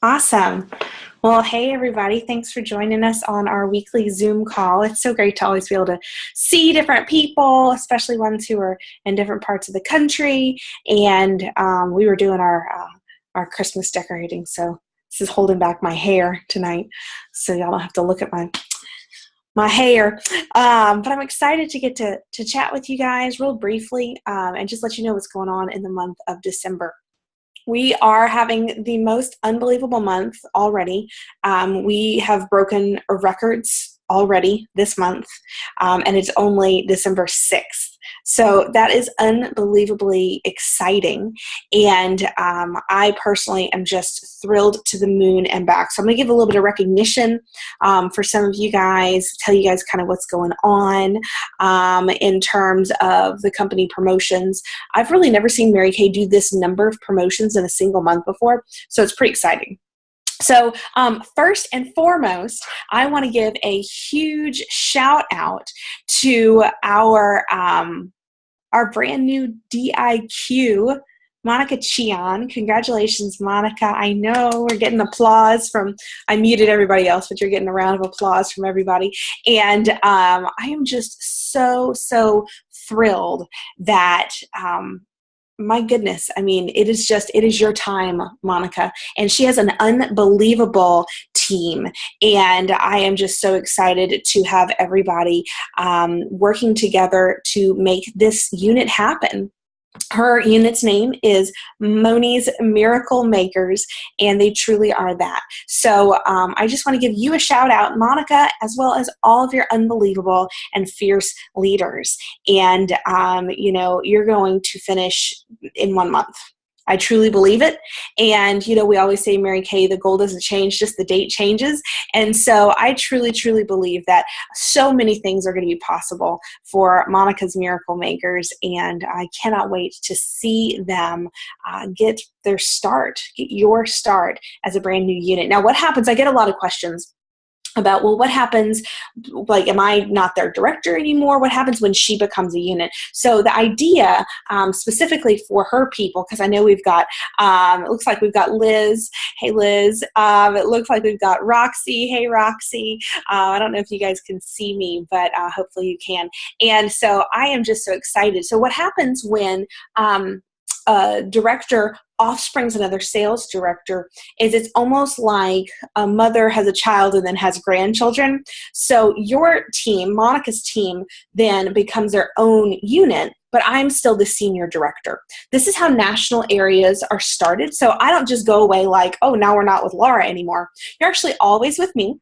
Awesome. Well, hey, everybody. Thanks for joining us on our weekly Zoom call. It's so great to always be able to see different people, especially ones who are in different parts of the country. And we were doing our Christmas decorating, so this is holding back my hair tonight, so y'all don't have to look at my hair. But I'm excited to get to chat with you guys real briefly and just let you know what's going on in the month of December. We are having the most unbelievable month already. We have broken records already this month, and it's only December 6th. So that is unbelievably exciting, and I personally am just thrilled to the moon and back. So I'm going to give a little bit of recognition for some of you guys, tell you guys kind of what's going on in terms of the company promotions. I've really never seen Mary Kay do this number of promotions in a single month before, so it's pretty exciting. So first and foremost, I want to give a huge shout out to our brand new DIQ, Monica Chian. Congratulations, Monica. I know we're getting applause I muted everybody else, but you're getting a round of applause from everybody. And I am just so thrilled that my goodness, I mean, it is your time, Monica. And she has an unbelievable team. And I am just so excited to have everybody working together to make this unit happen. Her unit's name is Moni's Miracle Makers, and they truly are that. So I just want to give you a shout out, Monica, as well as all of your unbelievable and fierce leaders. And, you're going to finish in 1 month. I truly believe it. And, we always say, Mary Kay, the goal doesn't change, just the date changes. And so I truly believe that so many things are going to be possible for Monica's Miracle Makers. And I cannot wait to see them get your start as a brand new unit. Now, what happens? I get a lot of questions about, well, what happens, like, am I not their director anymore? What happens when she becomes a unit? So the idea specifically for her people, because I know we've got, it looks like we've got Liz. Hey, Liz. It looks like we've got Roxy. Hey, Roxy. I don't know if you guys can see me, but hopefully you can. And so I am just so excited. So what happens when a director offsprings another sales director is it's almost like a mother has a child and then has grandchildren. So your team, Monica's team, then becomes their own unit, but I'm still the senior director. This is how national areas are started. So I don't just go away like, oh, now we're not with Laura anymore. You're actually always with me,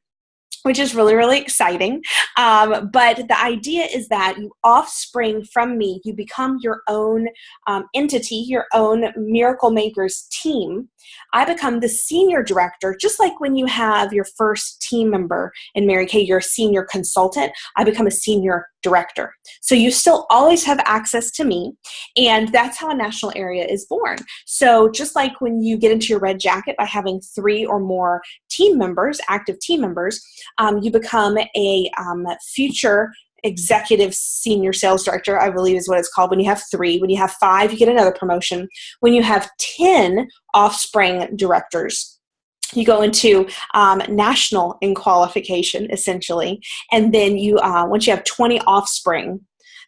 which is really exciting. But the idea is that you offspring from me, you become your own entity, your own Miracle Makers team. I become the senior director, just like when you have your first team member in Mary Kay, you're a senior consultant, I become a senior director. So you still always have access to me, and that's how a national area is born. So just like when you get into your red jacket by having 3 or more team members, active team members, you become a future executive senior sales director, I believe is what it's called when you have 3. When you have 5, you get another promotion. When you have 10 offspring directors, you go into national in qualification, essentially. And then you, once you have 20 offspring,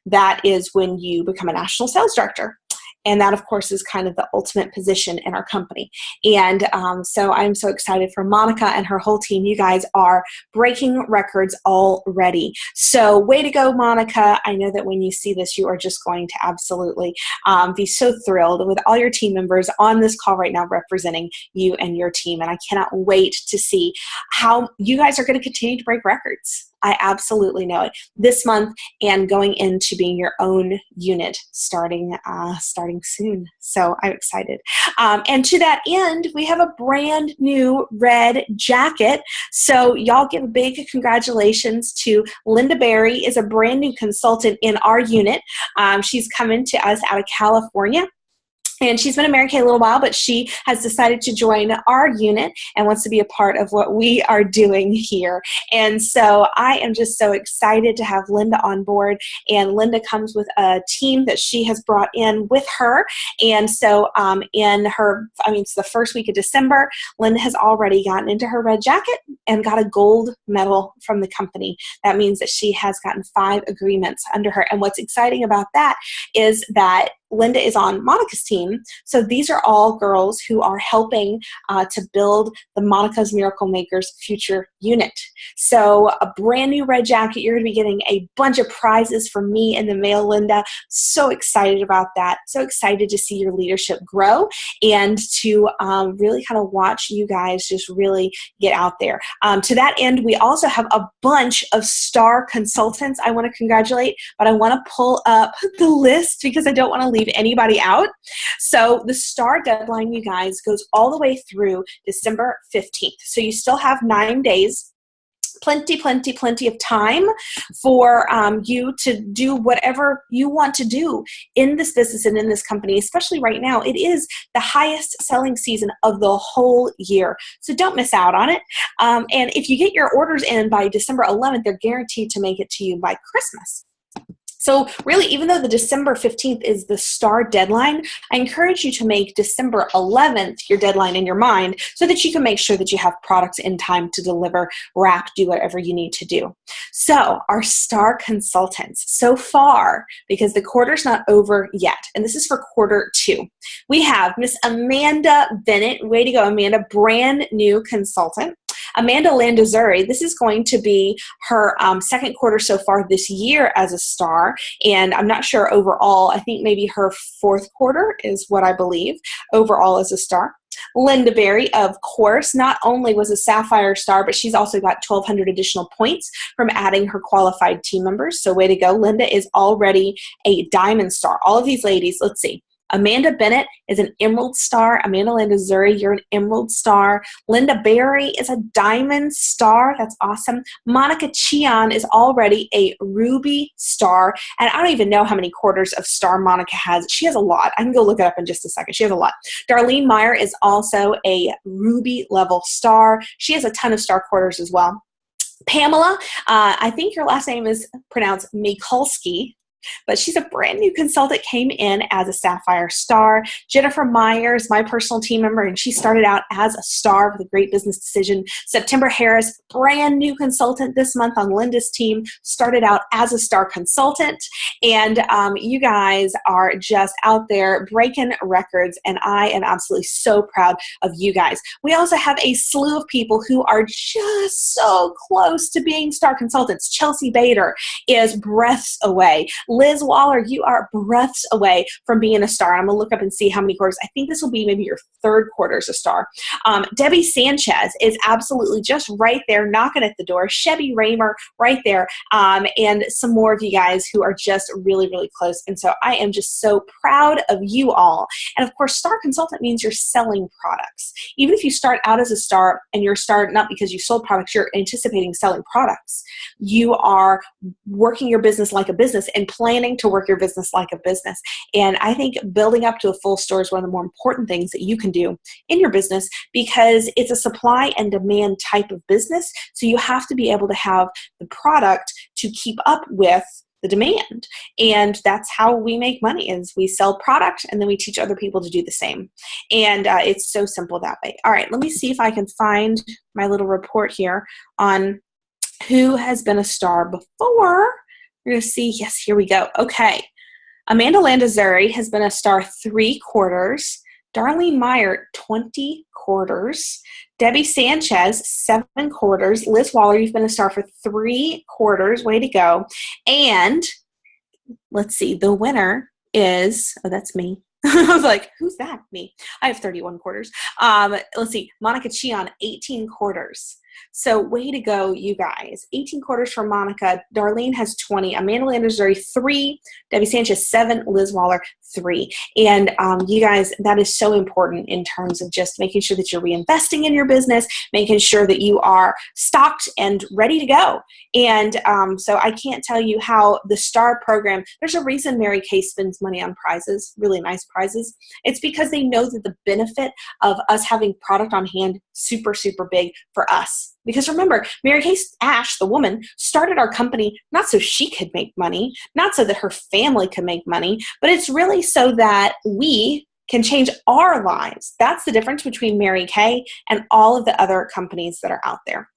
that is when you become a national sales director. And that, of course, is kind of the ultimate position in our company. And so I'm so excited for Monica and her whole team. You guys are breaking records already. So way to go, Monica. I know that when you see this, you are just going to absolutely be so thrilled with all your team members on this call right now representing you and your team. And I cannot wait to see how you guys are going to continue to break records. I absolutely know it this month and going into being your own unit starting soon. So I'm excited. And to that end, we have a brand new red jacket. So y'all give a big congratulations to Linda Berry, is a brand new consultant in our unit. She's coming to us out of California. And she's been in Mary Kay a little while, but she has decided to join our unit and wants to be a part of what we are doing here. And so I am just so excited to have Linda on board. And Linda comes with a team that she has brought in with her. And so it's the first week of December, Linda has already gotten into her red jacket and got a gold medal from the company. That means that she has gotten 5 agreements under her. And what's exciting about that is that Linda is on Monica's team. So these are all girls who are helping to build the Monica's Miracle Makers future unit. So a brand new red jacket. You're going to be getting a bunch of prizes from me in the mail, Linda. So excited about that. So excited to see your leadership grow and to really kind of watch you guys just really get out there. To that end, we also have a bunch of star consultants I want to congratulate, but I want to pull up the list because I don't want to leave anybody out. So the STAR deadline, you guys, goes all the way through December 15th. So you still have 9 days. Plenty of time for you to do whatever you want to do in this business and in this company, especially right now. It is the highest selling season of the whole year. So don't miss out on it. And if you get your orders in by December 11th, they're guaranteed to make it to you by Christmas. So really, even though the December 15th is the STAR deadline, I encourage you to make December 11th your deadline in your mind so that you can make sure that you have products in time to deliver, wrap, do whatever you need to do. So our STAR consultants, so far, because the quarter's not over yet, and this is for quarter 2, we have Miss Amanda Bennett. Way to go, Amanda, brand new consultant. Amanda Landazuri, this is going to be her second quarter so far this year as a STAR, and I'm not sure overall. I think maybe her 4th quarter is what I believe overall as a STAR. Linda Berry, of course, not only was a Sapphire STAR, but she's also got 1,200 additional points from adding her qualified team members. So way to go. Linda is already a Diamond STAR. All of these ladies, let's see. Amanda Bennett is an Emerald STAR. Amanda Landazuri, you're an Emerald STAR. Linda Berry is a Diamond STAR. That's awesome. Monica Chian is already a Ruby STAR. And I don't even know how many quarters of STAR Monica has. She has a lot. I can go look it up in just a second. She has a lot. Darlene Meyer is also a Ruby level STAR. She has a ton of STAR quarters as well. Pamela, I think your last name is pronounced Mikulski, but she's a brand new consultant, came in as a Sapphire STAR. Jennifer Myers, my personal team member, and she started out as a STAR with a great business decision. September Harris, brand new consultant this month on Linda's team, started out as a STAR consultant. And you guys are just out there breaking records, and I am absolutely so proud of you guys. We also have a slew of people who are just so close to being STAR consultants. Chelsea Bader is breaths away. Liz Waller, you are breaths away from being a STAR. I'm going to look up and see how many quarters. I think this will be maybe your 3rd quarter as a STAR. Debbie Sanchez is absolutely just right there, knocking at the door. Chevy Raymer right there. And some more of you guys who are just really, really close. And so I am just so proud of you all. And of course, STAR consultant means you're selling products. Even if you start out as a STAR and you're STAR not because you sold products, you're anticipating selling products. You are working your business like a business and planning to work your business like a business. And I think building up to a full store is one of the more important things that you can do in your business because it's a supply and demand type of business. So you have to be able to have the product to keep up with the demand. And that's how we make money is we sell product and then we teach other people to do the same. And it's so simple that way. All right, let me see if I can find my little report here on who has been a STAR before. We're going to see, yes, here we go. Okay. Amanda Landazuri has been a STAR 3 quarters. Darlene Meyer, 20 quarters. Debbie Sanchez, 7 quarters. Liz Waller, you've been a STAR for 3 quarters. Way to go. And let's see, the winner is, oh, that's me. I was like, who's that? Me. I have 31 quarters. Let's see, Monica Chian, 18 quarters. So way to go, you guys. 18 quarters for Monica. Darlene has 20. Amanda Landers-Zuri, 3. Debbie Sanchez, 7. Liz Waller, 3. And you guys, that is so important in terms of just making sure that you're reinvesting in your business, making sure that you are stocked and ready to go. And so I can't tell you how the STAR program, there's a reason Mary Kay spends money on prizes, really nice prizes. It's because they know that the benefit of us having product on hand, super, super big for us. Because remember, Mary Kay Ash, the woman, started our company not so she could make money, not so that her family could make money, but it's really so that we can change our lives. That's the difference between Mary Kay and all of the other companies that are out there.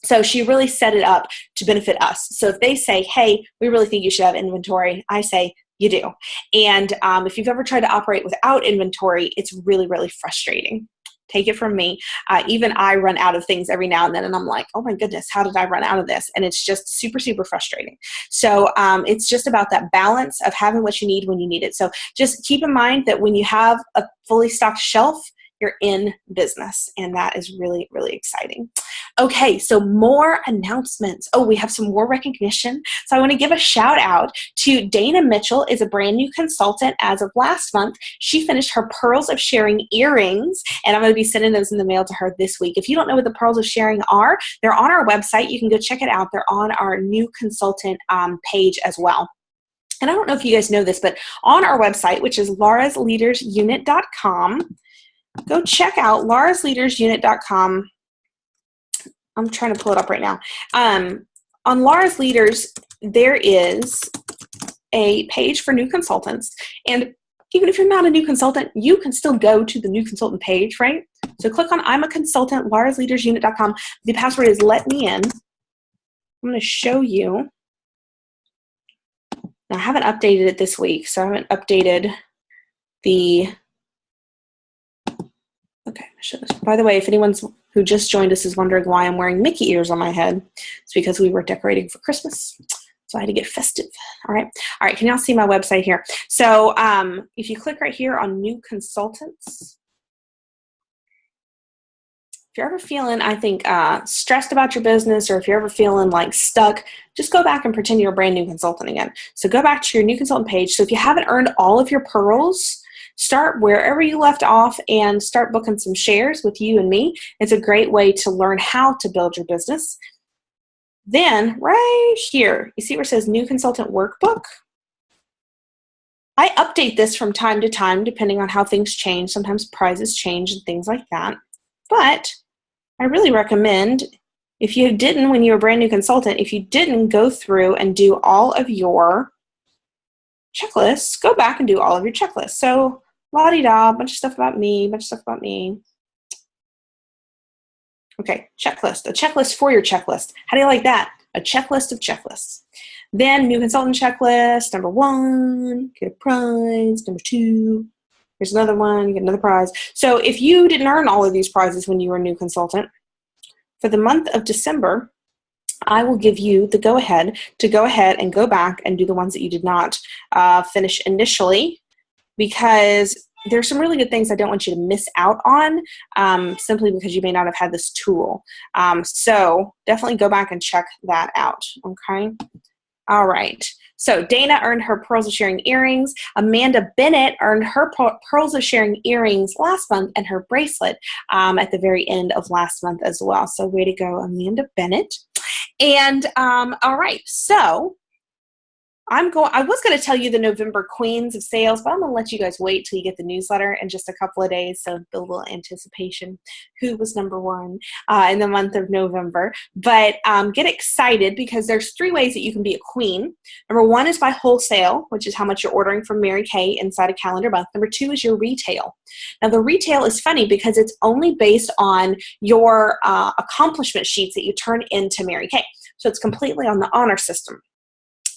So she really set it up to benefit us. So if they say, hey, we really think you should have inventory, I say, you do. And if you've ever tried to operate without inventory, it's really, really frustrating. Take it from me. Even I run out of things every now and then, and I'm like, oh my goodness, how did I run out of this? And it's just super, super frustrating. So it's just about that balance of having what you need when you need it. So just keep in mind that when you have a fully stocked shelf, you're in business, and that is really, really exciting. Okay, so more announcements. Oh, we have some more recognition. So I want to give a shout out to Dana Mitchell, is a brand new consultant as of last month. She finished her Pearls of Sharing earrings, and I'm going to be sending those in the mail to her this week. If you don't know what the Pearls of Sharing are, they're on our website. You can go check it out. They're on our new consultant page as well. And I don't know if you guys know this, but on our website, which is larasleadersunit.com, go check out larasleadersunit.com. I'm trying to pull it up right now. On Lara's Leaders, there is a page for new consultants. And even if you're not a new consultant, you can still go to the new consultant page, right? So click on I'm a Consultant, larasleadersunit.com. The password is let me in. I'm going to show you. Now, I haven't updated it this week, so I haven't updated the... Okay, I should have. By the way, if anyone who just joined us is wondering why I'm wearing Mickey ears on my head, it's because we were decorating for Christmas. So I had to get festive. All right. All right. Can y'all see my website here? So if you click right here on new consultants, if you're ever feeling, I think, stressed about your business, or if you're ever feeling like stuck, just go back and pretend you're a brand new consultant again. So go back to your new consultant page. So if you haven't earned all of your pearls, start wherever you left off and start booking some shares with you and me. It's a great way to learn how to build your business. Then right here, you see where it says New Consultant Workbook? I update this from time to time depending on how things change. Sometimes prizes change and things like that. But I really recommend, if you didn't, when you were a brand new consultant, if you didn't go through and do all of your checklists, go back and do all of your checklists. So la-di-da, a bunch of stuff about me, Okay, checklist, a checklist for your checklist. How do you like that? A checklist of checklists. Then new consultant checklist, number 1, get a prize. Number 2, here's another one, you get another prize. So if you didn't earn all of these prizes when you were a new consultant, for the month of December, I will give you the go-ahead to go ahead and go back and do the ones that you did not finish initially, because there's some really good things I don't want you to miss out on, simply because you may not have had this tool. So definitely go back and check that out, okay? All right. So Dana earned her Pearls of Sharing earrings. Amanda Bennett earned her Pearls of Sharing earrings last month and her bracelet at the very end of last month as well. So way to go, Amanda Bennett. And all right, so I was going to tell you the November Queens of Sales, but I'm going to let you guys wait till you get the newsletter in just a couple of days, so build a little anticipation. Who was number 1 in the month of November? But get excited, because there's 3 ways that you can be a queen. Number 1 is by wholesale, which is how much you're ordering from Mary Kay inside a calendar month. Number 2 is your retail. Now, the retail is funny because it's only based on your accomplishment sheets that you turn into Mary Kay. So it's completely on the honor system.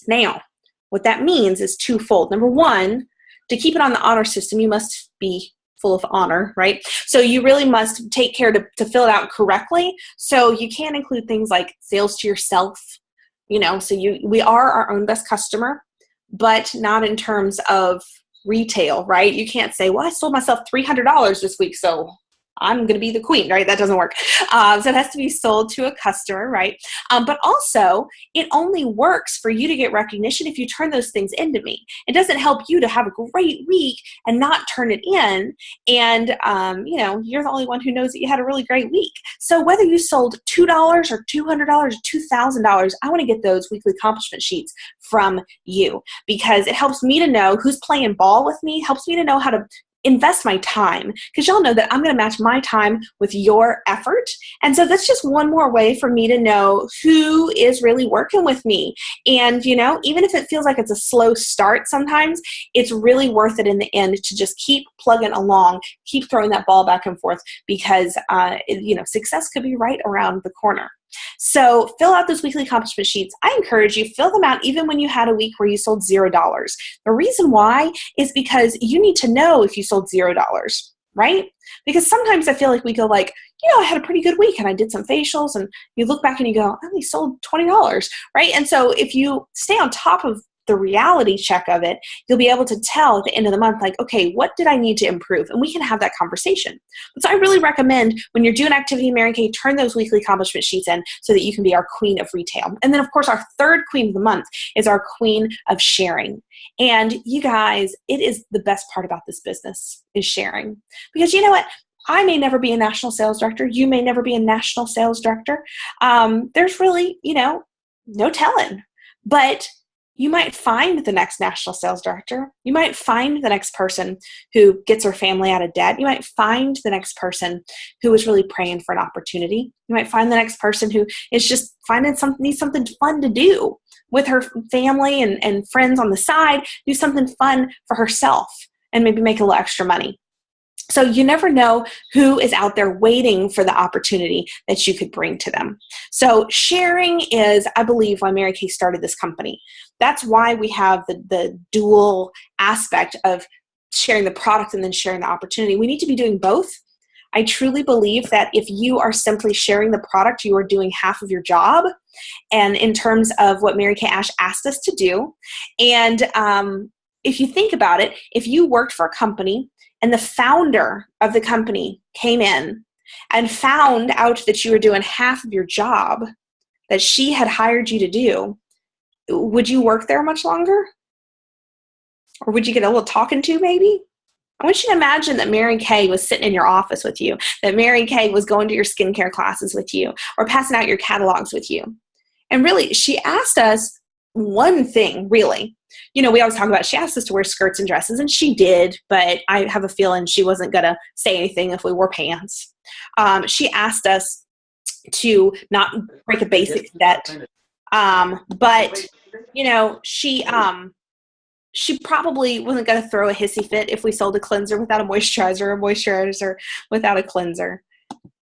Now, what that means is twofold. Number 1, to keep it on the honor system, you must be full of honor, right? So you really must take care to fill it out correctly. So you can include things like sales to yourself, so we are our own best customer, but not in terms of retail, right? You can't say, well, I sold myself $300 this week, so I'm going to be the queen, right? That doesn't work. So it has to be sold to a customer, right? But also, it only works for you to get recognition if you turn those things into me. It doesn't help you to have a great week and not turn it in. And, you're the only one who knows that you had a really great week. So whether you sold $2 or $200 or $2,000, I want to get those weekly accomplishment sheets from you, because it helps me to know who's playing ball with me, helps me to know how to invest my time, because y'all know that I'm going to match my time with your effort. And so that's just one more way for me to know who is really working with me. And, even if it feels like it's a slow start sometimes, it's really worth it in the end to just keep plugging along, keep throwing that ball back and forth, because, success could be right around the corner. So fill out those weekly accomplishment sheets. I encourage you, fill them out even when you had a week where you sold $0. The reason why is because you need to know if you sold $0, right? Because sometimes I feel like we go like, I had a pretty good week and I did some facials, and you look back and you go, I only sold $20, right? And so if you stay on top of the reality check of it, you'll be able to tell at the end of the month, like, okay, what did I need to improve? And we can have that conversation. So I really recommend when you're doing Activity Mary Kay, turn those weekly accomplishment sheets in so that you can be our queen of retail. And then, of course, our third queen of the month is our queen of sharing. And you guys, it is the best part about this business is sharing. Because you know what? I may never be a national sales director. You may never be a national sales director. There's really, no telling. But you might find the next national sales director. You might find the next person who gets her family out of debt. You might find the next person who is really praying for an opportunity. You might find the next person who is just needs something fun to do with her family and friends on the side, do something fun for herself and maybe make a little extra money. So you never know who is out there waiting for the opportunity that you could bring to them. So sharing is, I believe, why Mary Kay started this company. That's why we have the dual aspect of sharing the product and then sharing the opportunity. We need to be doing both. I truly believe that if you are simply sharing the product, you are doing half of your job. And in terms of what Mary Kay Ash asked us to do, and if you think about it, if you worked for a company and the founder of the company came in and found out that you were doing half of your job that she had hired you to do, would you work there much longer? Or would you get a little talking to maybe? I want you to imagine that Mary Kay was sitting in your office with you, that Mary Kay was going to your skincare classes with you, or passing out your catalogs with you. And really, she asked us one thing, really. We always talk about, she asked us to wear skirts and dresses, and she did, but I have a feeling she wasn't going to say anything if we wore pants. She asked us to not break a basic debt. But, she probably wasn't going to throw a hissy fit if we sold a cleanser without a moisturizer, or a moisturizer without a cleanser.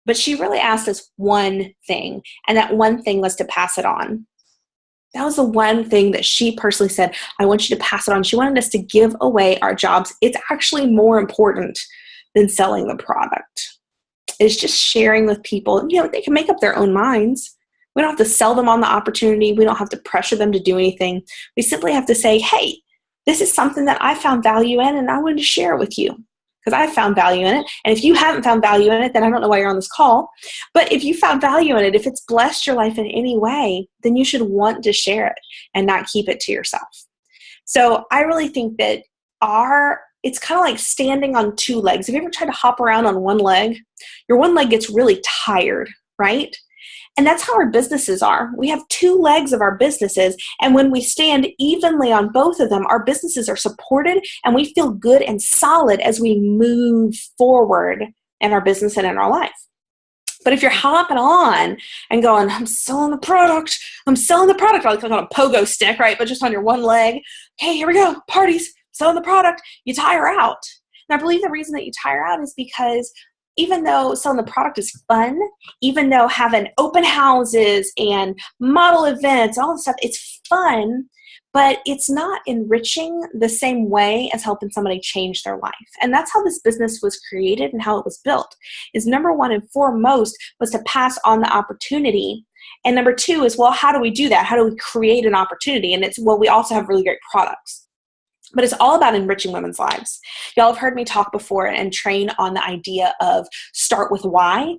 But she really asked us one thing, and that one thing was to pass it on. That was the one thing that she personally said, I want you to pass it on. She wanted us to give away our jobs. It's actually more important than selling the product. It's just sharing with people. They can make up their own minds. We don't have to sell them on the opportunity. We don't have to pressure them to do anything. We simply have to say, hey, this is something that I found value in, and I wanted to share it with you because I found value in it. And if you haven't found value in it, then I don't know why you're on this call. But if you found value in it, if it's blessed your life in any way, then you should want to share it and not keep it to yourself. So I really think that it's kind of like standing on two legs. Have you ever tried to hop around on one leg? Your one leg gets really tired, right? And that's how our businesses are. We have two legs of our businesses, and when we stand evenly on both of them, our businesses are supported, and we feel good and solid as we move forward in our business and in our life. But if you're hopping on and going, I'm selling the product, like on a pogo stick, right? But just on your one leg, okay, here we go, parties, selling the product, you tire out. And I believe the reason that you tire out is because even though selling the product is fun, even though having open houses and model events, all this stuff, it's fun, but it's not enriching the same way as helping somebody change their life. And that's how this business was created and how it was built. Is number one and foremost was to pass on the opportunity. And number two is, well, how do we do that? How do we create an opportunity? And it's, well, we also have really great products. but it's all about enriching women's lives. Y'all have heard me talk before and train on the idea of start with why,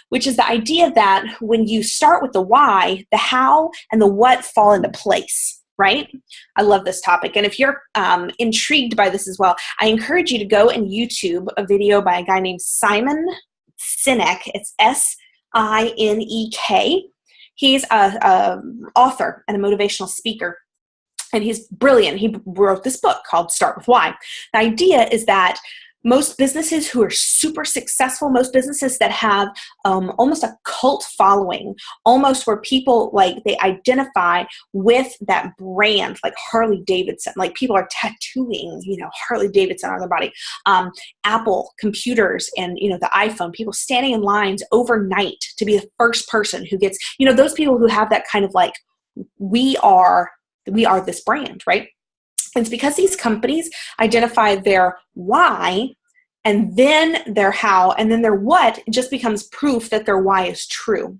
which is the idea that when you start with the why, the how and the what fall into place, right? I love this topic. And if you're intrigued by this as well, I encourage you to go and YouTube a video by a guy named Simon Sinek. It's Sinek. He's a author and a motivational speaker. And he's brilliant. He wrote this book called Start With Why. The idea is that most businesses who are super successful, most businesses that have almost a cult following, almost where people like they identify with that brand, like Harley Davidson, like people are tattooing, Harley Davidson on their body, Apple computers and, the iPhone, people standing in lines overnight to be the first person who gets, those people who have that kind of like, we are this brand, right? And it's because these companies identify their why and then their how and then their what just becomes proof that their why is true.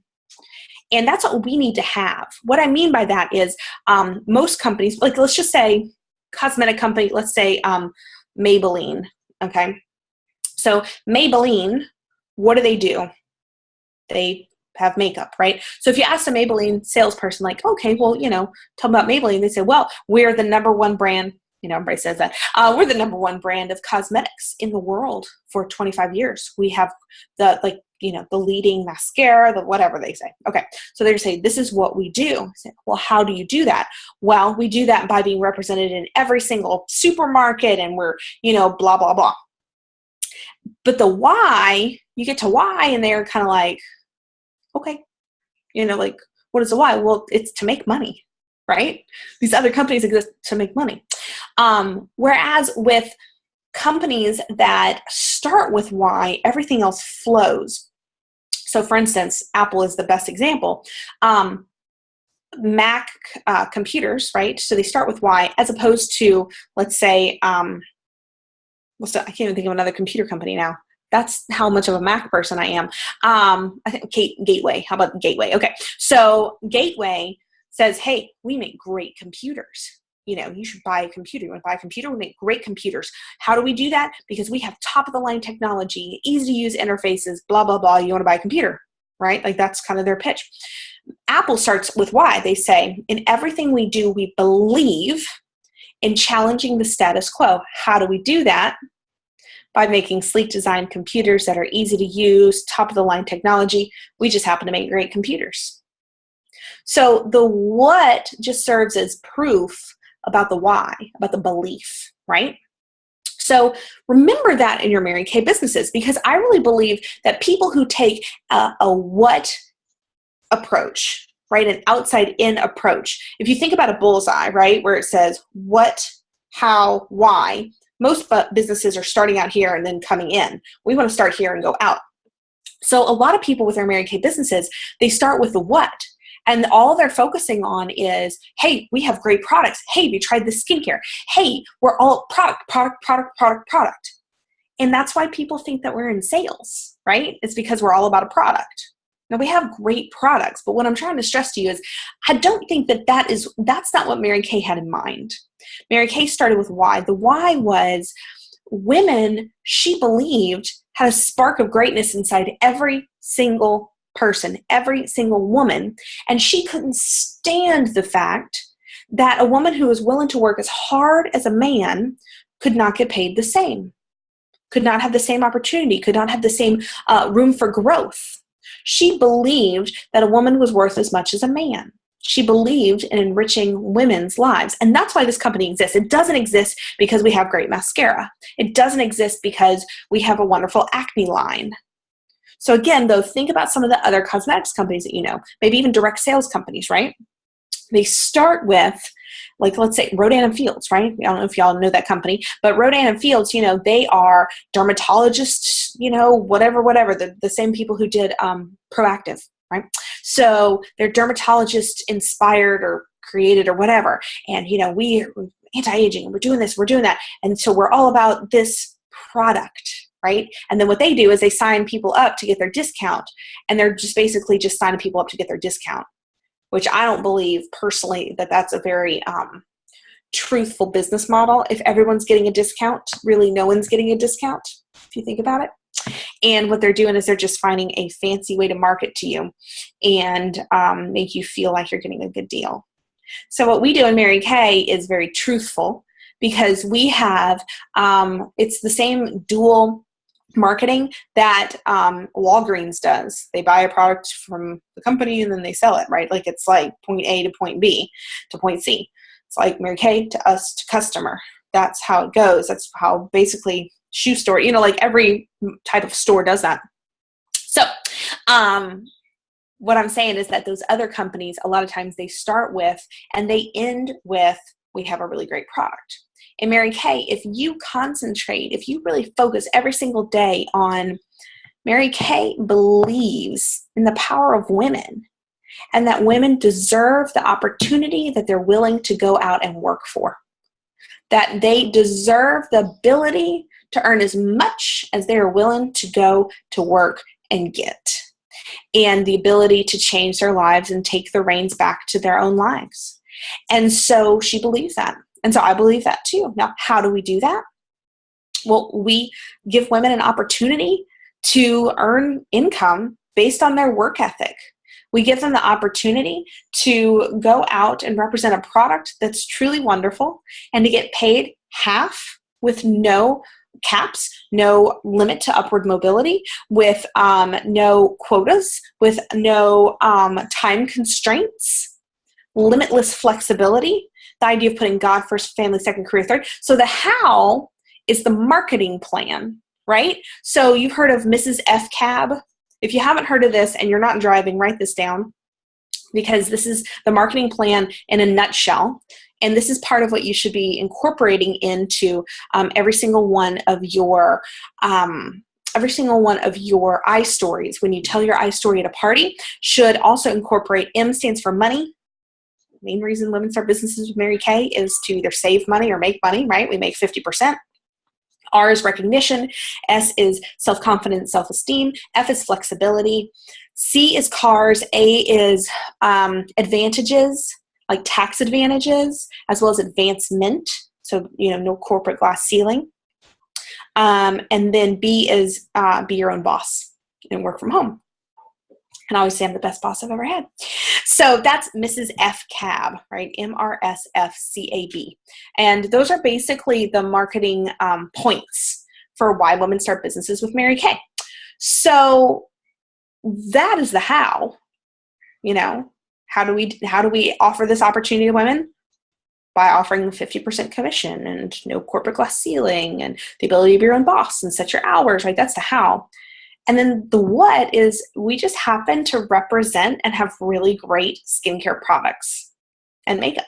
And that's what we need to have. What I mean by that is most companies, like let's just say cosmetic company, let's say Maybelline, okay? So Maybelline, what do? They have makeup, right? So if you ask a Maybelline salesperson, like, okay, well, tell them about Maybelline, they say, well, we're the number one brand, everybody says that, we're the number one brand of cosmetics in the world for 25 years. We have the leading mascara, the whatever they say. Okay, so they're saying, this is what we do. I say, well, how do you do that? Well, we do that by being represented in every single supermarket and we're, blah, blah, blah. But the why, you get to why and they're kind of like, okay, like, what is the why? Well, it's to make money, right? These other companies exist to make money. Whereas with companies that start with why, everything else flows. So for instance, Apple is the best example. Mac computers, right? So they start with why, as opposed to, let's say, I can't even think of another computer company now. That's how much of a Mac person I am. I think Gateway. How about Gateway? Okay. So Gateway says, hey, we make great computers. You should buy a computer. You want to buy a computer? We make great computers. How do we do that? Because we have top of the line technology, easy to use interfaces, blah, blah, blah. You want to buy a computer, right? Like that's kind of their pitch. Apple starts with why. They say, in everything we do, we believe in challenging the status quo. How do we do that? By making sleek design computers that are easy to use, top of the line technology. We just happen to make great computers. So the what just serves as proof about the why, about the belief, right? So remember that in your Mary Kay businesses, because I really believe that people who take a what approach, right, an outside in approach, if you think about a bullseye, right, where it says what, how, why, most businesses are starting out here and then coming in. We want to start here and go out. So a lot of people with their Mary Kay businesses, they start with the what. And all they're focusing on is, hey, we have great products. Hey, have you tried this skincare? Hey, we're all product. And that's why people think that we're in sales, right? It's because we're all about a product. Now, we have great products, but what I'm trying to stress to you is I don't think that's not what Mary Kay had in mind. Mary Kay started with why. The why was women, she believed, had a spark of greatness inside every single person, every single woman, and she couldn't stand the fact that a woman who was willing to work as hard as a man could not get paid the same, could not have the same opportunity, could not have the same room for growth. She believed that a woman was worth as much as a man. She believed in enriching women's lives. And that's why this company exists. It doesn't exist because we have great mascara. It doesn't exist because we have a wonderful acne line. So again, though, think about some of the other cosmetics companies that you know, maybe even direct sales companies, right? They start with, like, let's say Rodan & Fields, right? I don't know if y'all know that company, but Rodan & Fields, you know, they are dermatologists, you know, whatever, the same people who did Proactive, right? So they're dermatologist inspired or created or whatever. And, you know, we're anti-aging, we're doing this, we're doing that. And so we're all about this product, right? And then what they do is they sign people up to get their discount. And they're just basically just signing people up to get their discount, which I don't believe personally that that's a very truthful business model if everyone's getting a discount. Really, no one's getting a discount, if you think about it. And what they're doing is they're just finding a fancy way to market to you and make you feel like you're getting a good deal. So what we do in Mary Kay is very truthful, because we have, it's the same dual marketing that Walgreens does. They buy a product from the company and then they sell it, right? Like it's like point A to point B to point C. It's like Mary Kay to us to customer. That's how it goes. That's how basically shoe store, like every type of store does that. So what I'm saying is that those other companies, a lot of times they start with and they end with, we have a really great product. In Mary Kay, if you concentrate, if you really focus every single day on, Mary Kay believes in the power of women and that women deserve the opportunity that they're willing to go out and work for, that they deserve the ability to earn as much as they are willing to go to work and get, and the ability to change their lives and take the reins back to their own lives. And so she believes that. And so I believe that too. Now, how do we do that? Well, we give women an opportunity to earn income based on their work ethic. We give them the opportunity to go out and represent a product that's truly wonderful and to get paid half with no caps, no limit to upward mobility, with no quotas, with no time constraints, limitless flexibility, the idea of putting God first, family second, career third. So the how is the marketing plan, right? So you've heard of Mrs. F Cab. If you haven't heard of this and you're not driving, write this down, because this is the marketing plan in a nutshell. And this is part of what you should be incorporating into every single one of your I stories. When you tell your I story at a party, should also incorporate M stands for money. The main reason women start businesses with Mary Kay is to either save money or make money, right? We make 50%. R is recognition. S is self-confidence, self-esteem. F is flexibility. C is cars. A is advantages, like tax advantages, as well as advancement. So, no corporate glass ceiling. And then B is be your own boss and work from home. And I always say I'm the best boss I've ever had. So that's Mrs. F Cab, right? MRSFCAB. And those are basically the marketing points for why women start businesses with Mary Kay. So that is the how. How do we offer this opportunity to women? By offering 50% commission and no corporate glass ceiling and the ability to be your own boss and set your hours, right? That's the how. And then the what is, we just happen to represent and have really great skincare products and makeup.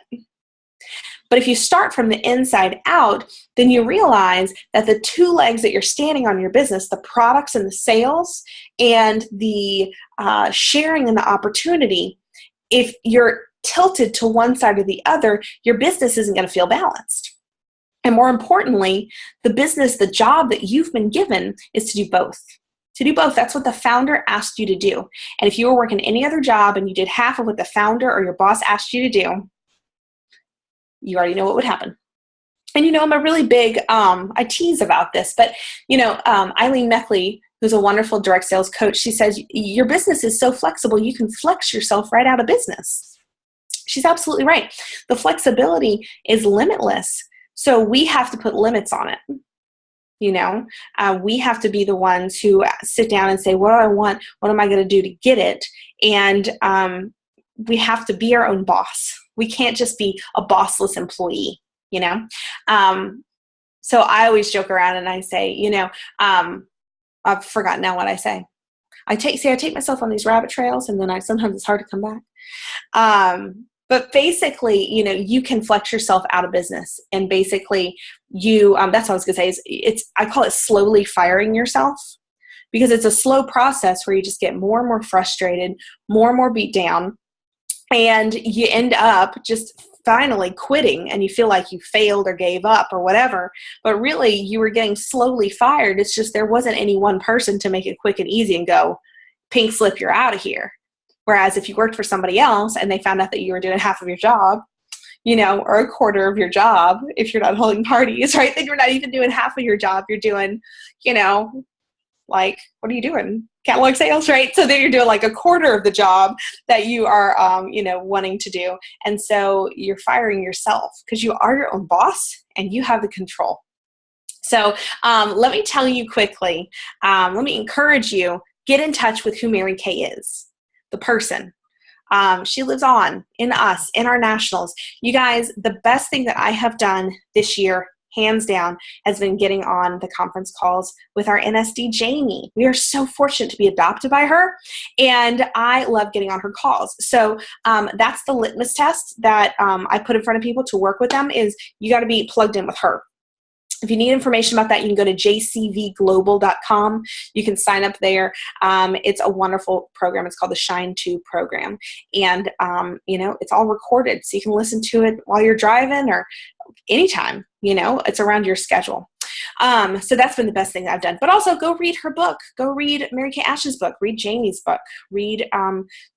But if you start from the inside out, then you realize that the two legs that you're standing on your business, the products and the sales and the sharing and the opportunity, if you're tilted to one side or the other, your business isn't going to feel balanced. And more importantly, the job that you've been given is to do both. To do both. That's what the founder asked you to do. And if you were working any other job and you did half of what the founder or your boss asked you to do, you already know what would happen. And I'm a really big, I tease about this, but Eileen Meckley, who's a wonderful direct sales coach, she says, your business is so flexible, you can flex yourself right out of business. She's absolutely right. The flexibility is limitless. So we have to put limits on it. We have to be the ones who sit down and say, what do I want? What am I going to do to get it? And we have to be our own boss. We can't just be a bossless employee, So I always joke around and I say, I've forgotten now what I say. I take myself on these rabbit trails and then sometimes it's hard to come back. But basically, you can flex yourself out of business, and basically that's what I was going to say I call it slowly firing yourself, because it's a slow process where you just get more and more frustrated, more and more beat down, and you end up just finally quitting and you feel like you failed or gave up or whatever, but really you were getting slowly fired. It's just there wasn't any one person to make it quick and easy and go, pink slip, you're out of here. Whereas if you worked for somebody else and they found out that you were doing half of your job, or a quarter of your job if you're not holding parties, right? Then you're not even doing half of your job. You're doing, like, what are you doing? Catalog sales, right? So then you're doing like a quarter of the job that you are, wanting to do. And so you're firing yourself because you are your own boss and you have the control. So let me tell you quickly, let me encourage you, get in touch with who Mary Kay is, the person. She lives on in us, in our nationals. You guys, the best thing that I have done this year, hands down, has been getting on the conference calls with our NSD Jamie. We are so fortunate to be adopted by her, and I love getting on her calls. So that's the litmus test that I put in front of people to work with them, is you got to be plugged in with her. If you need information about that, you can go to jcvglobal.com. You can sign up there. It's a wonderful program. It's called the Shine 2 program. And, it's all recorded, so you can listen to it while you're driving or anytime, it's around your schedule. So that's been the best thing that I've done. But also go read her book. Go read Mary Kay Ash's book. Read Jamie's book. Read,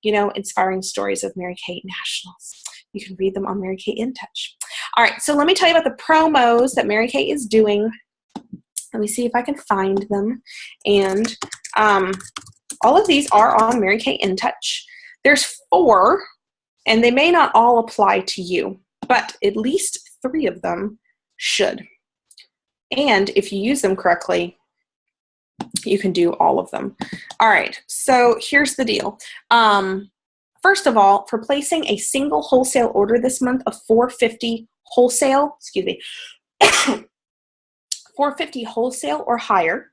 Inspiring Stories of Mary Kay Nationals. You can read them on Mary Kay In Touch. All right, so let me tell you about the promos that Mary Kay is doing. Let me see if I can find them. And all of these are on Mary Kay In Touch. There's 4, and they may not all apply to you, but at least 3 of them should. And if you use them correctly, you can do all of them. All right, so here's the deal. First of all, for placing a single wholesale order this month of $450 wholesale, $450 wholesale or higher,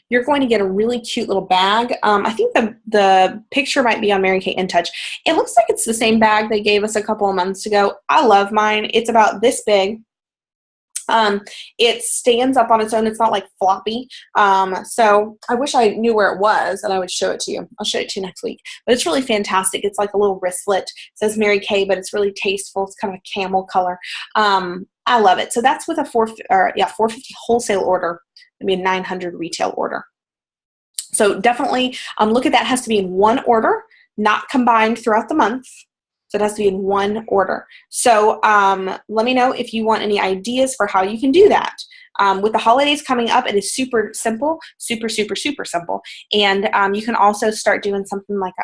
you're going to get a really cute little bag. I think the picture might be on Mary Kay In Touch. It looks like it's the same bag they gave us a couple of months ago. I love mine. It's about this big. It stands up on its own. It's not like floppy. So I wish I knew where it was and I would show it to you. I'll show it to you next week. But it's really fantastic. It's like a little wristlet. It says Mary Kay, but it's really tasteful. It's kind of a camel color. I love it. So that's with a $450 wholesale order. It'd be a $900 retail order. So definitely look at that. It has to be in one order, not combined throughout the month. So it has to be in one order. So let me know if you want any ideas for how you can do that. With the holidays coming up, it is super simple, super, super, super simple. And you can also start doing something like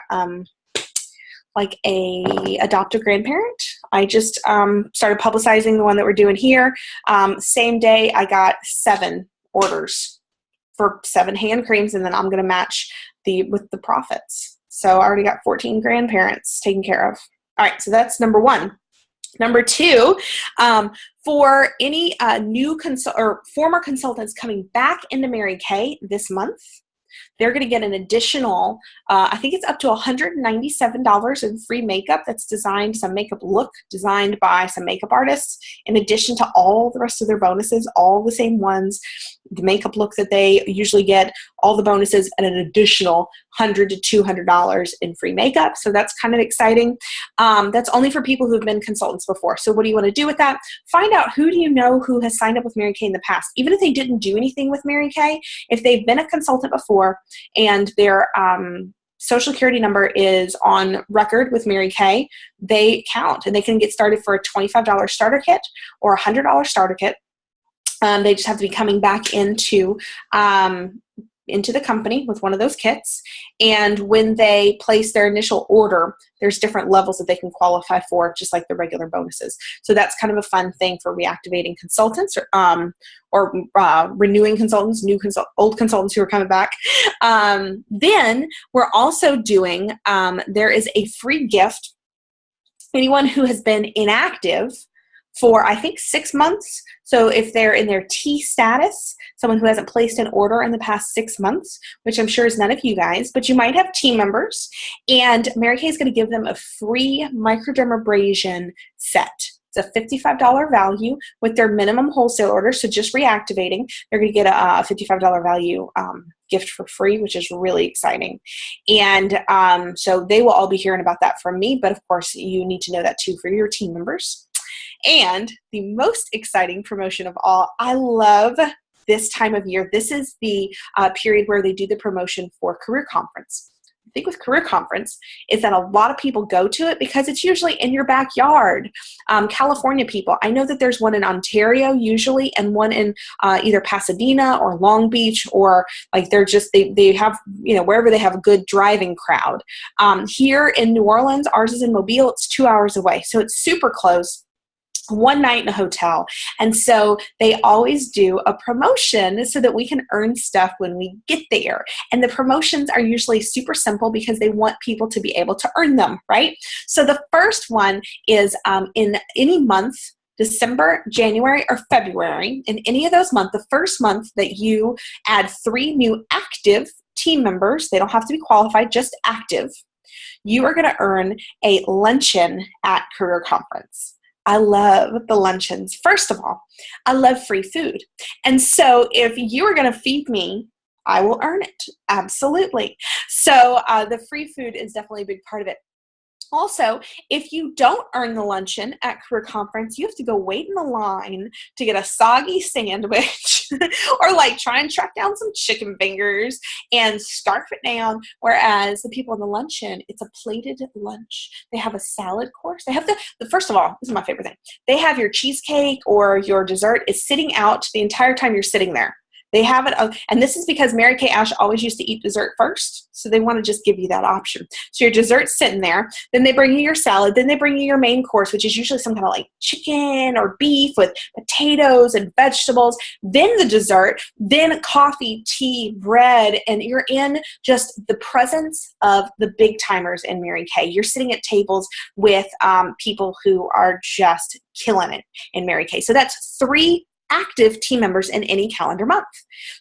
a adopt a grandparent. I just started publicizing the one that we're doing here. Same day, I got 7 orders for 7 hand creams, and then I'm going to match with the profits. So I already got 14 grandparents taken care of. All right, so that's number 1. Number 2, for any new or former consultants coming back into Mary Kay this month, they're going to get an additional, I think it's up to $197 in free makeup that's designed, some makeup look designed by some makeup artists, in addition to all the rest of their bonuses, all the same ones, the makeup look that they usually get, all the bonuses, and an additional $100 to $200 in free makeup. So that's kind of exciting. That's only for people who have been consultants before. So what do you want to do with that? Find out who do you know who has signed up with Mary Kay in the past. Even if they didn't do anything with Mary Kay, if they've been a consultant before and their social security number is on record with Mary Kay, they count and they can get started for a $25 starter kit or a $100 starter kit. They just have to be coming back into the company with one of those kits. And when they place their initial order, there's different levels that they can qualify for, just like the regular bonuses. So that's kind of a fun thing for reactivating consultants or renewing consultants, old consultants who are coming back. Then we're also doing, there is a free gift. Anyone who has been inactive for, I think, 6 months. So if they're in their T status, someone who hasn't placed an order in the past 6 months, which I'm sure is none of you guys, but you might have team members, and Mary Kay is going to give them a free microdermabrasion set. It's a $55 value with their minimum wholesale order, so just reactivating, they're going to get a $55 value gift for free, which is really exciting. And so they will all be hearing about that from me, but of course you need to know that too for your team members. And the most exciting promotion of all, I love this time of year. This is the period where they do the promotion for Career Conference. think with Career Conference is that a lot of people go to it because it's usually in your backyard. California people, I know that there's one in Ontario usually, and one in either Pasadena or Long Beach, or like they have, wherever they have a good driving crowd. Here in New Orleans, ours is in Mobile. It's 2 hours away, so it's super close. One night in a hotel. And so they always do a promotion so that we can earn stuff when we get there. And the promotions are usually super simple because they want people to be able to earn them, right? So the first one is in any month, December, January, or February. In any of those months, the first month that you add 3 new active team members, they don't have to be qualified, just active, you are going to earn a luncheon at Career Conference. I love the luncheons. First of all, I love free food. And so if you are going to feed me, I will earn it. Absolutely. So the free food is definitely a big part of it. Also, if you don't earn the luncheon at Career Conference, you have to go wait in the line to get a soggy sandwich or like try and track down some chicken fingers and scarf it down. Whereas the people in the luncheon, it's a plated lunch. They have a salad course. They have first of all, this is my favorite thing. They have your cheesecake or your dessert is sitting out the entire time you're sitting there. They have it, and this is because Mary Kay Ash always used to eat dessert first, so they want to just give you that option. So your dessert's sitting there, then they bring you your salad, then they bring you your main course, which is usually some kind of like chicken or beef with potatoes and vegetables, then the dessert, then coffee, tea, bread, and you're in just the presence of the big timers in Mary Kay. You're sitting at tables with people who are just killing it in Mary Kay. So that's 3 active team members in any calendar month.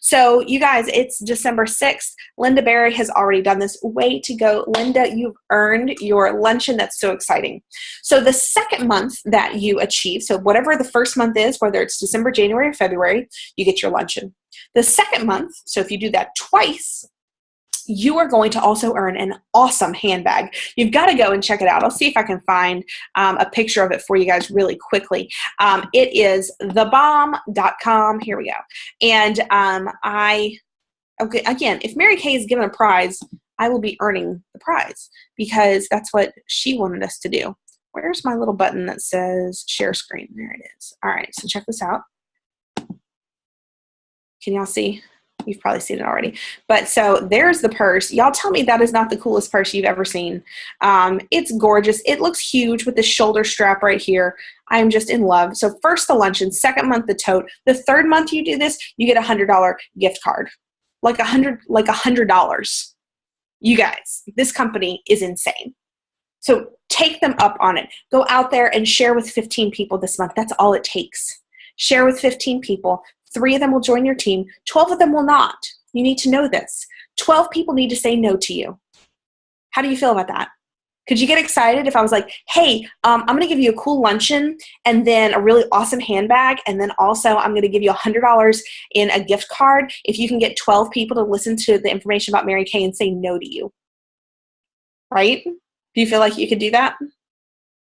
So you guys, it's December 6th. Linda Berry has already done this. Way to go, Linda. You've earned your luncheon. That's so exciting. So the second month that you achieve, so whatever the first month is, whether it's December, January, or February, you get your luncheon. The second month, so if you do that twice, you are going to also earn an awesome handbag. You've got to go and check it out. I'll see if I can find a picture of it for you guys really quickly. It is thebomb.com. Here we go. And again, if Mary Kay is given a prize, I will be earning the prize because that's what she wanted us to do. Where's my little button that says share screen? There it is. All right, so check this out. Can y'all see? You've probably seen it already. But so there's the purse. Y'all tell me that is not the coolest purse you've ever seen. It's gorgeous. It looks huge with the shoulder strap right here. I'm just in love. So first the luncheon, second month the tote. The third month you do this, you get a $100 gift card. Like $100. You guys, this company is insane. So take them up on it. Go out there and share with 15 people this month. That's all it takes. Share with 15 people. 3 of them will join your team. 12 of them will not. You need to know this. 12 people need to say no to you. How do you feel about that? Could you get excited if I was like, hey, I'm going to give you a cool luncheon and then a really awesome handbag, and then also I'm going to give you $100 in a gift card if you can get 12 people to listen to the information about Mary Kay and say no to you? Right? Do you feel like you could do that?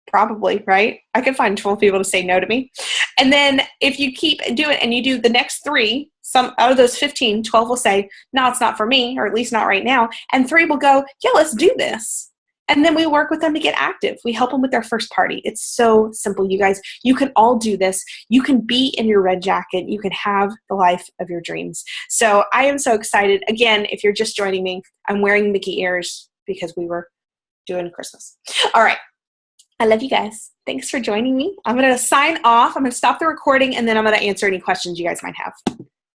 Probably, right? I could find 12 people to say no to me. And then if you keep doing it and you do the next 3, some out of those 15, 12 will say, no, it's not for me, or at least not right now. And 3 will go, yeah, let's do this. And then we work with them to get active. We help them with their first party. It's so simple, you guys. You can all do this. You can be in your red jacket. You can have the life of your dreams. So I am so excited. Again, if you're just joining me, I'm wearing Mickey ears because we were doing Christmas. All right. I love you guys. Thanks for joining me. I'm going to sign off. I'm going to stop the recording, and then I'm going to answer any questions you guys might have.